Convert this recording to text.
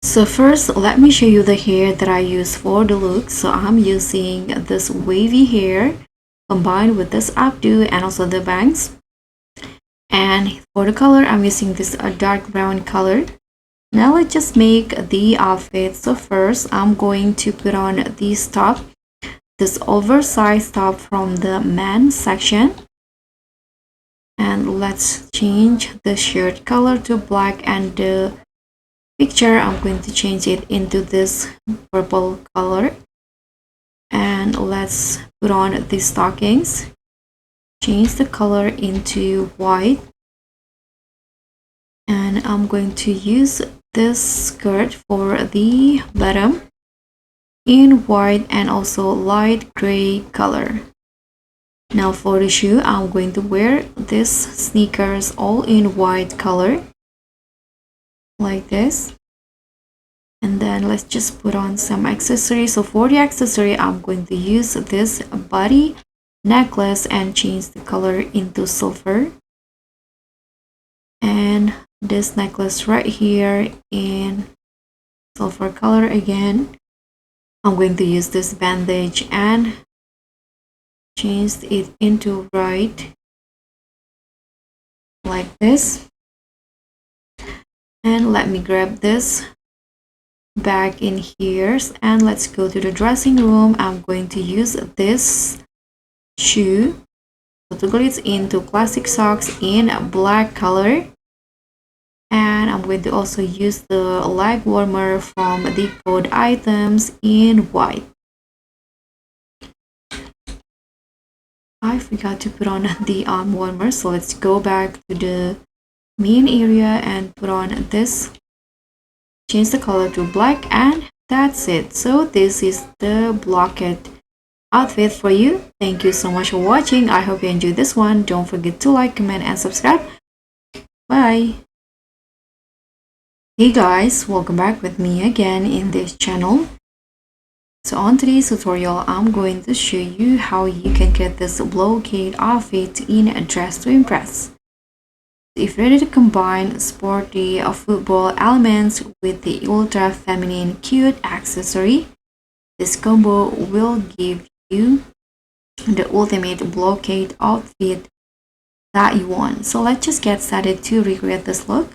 So first, let me show you the hair that I use for the look. So I'm using this wavy hair combined with this updo and also the bangs. And for the color, I'm using this dark brown color. Now let's just make the outfit. So first, I'm going to put on this top, this oversized top from the men's section. And let's change the shirt color to black, and the picture I'm going to change it into this purple color. And let's put on the stockings, change the color into white, and I'm going to use this skirt for the bottom in white and also light gray color. Now for the shoe, I'm going to wear this sneakers all in white color like this. And then let's just put on some accessories. So for the accessory, I'm going to use this body necklace and change the color into silver. And this necklace right here in silver color again. I'm going to use this bandage and change it into white like this. And let me grab this bag in here, and let's go to the dressing room. I'm going to use this shoe to go it into classic socks in black color, and I'm going to also use the leg warmer from the code items in white. I forgot to put on the arm warmer, so let's go back to the main area and put on this, change the color to black, and that's it. So this is the Blokette outfit for you. Thank you so much for watching. I hope you enjoyed this one. Don't forget to like, comment, and subscribe. Bye. Hey guys, welcome back with me again in this channel. So on today's tutorial, I'm going to show you how you can get this Blokette outfit in a Dress to Impress. If you're ready to combine sporty football elements with the ultra feminine cute accessory, this combo will give you the ultimate Blokette outfit that you want. So let's just get started to recreate this look.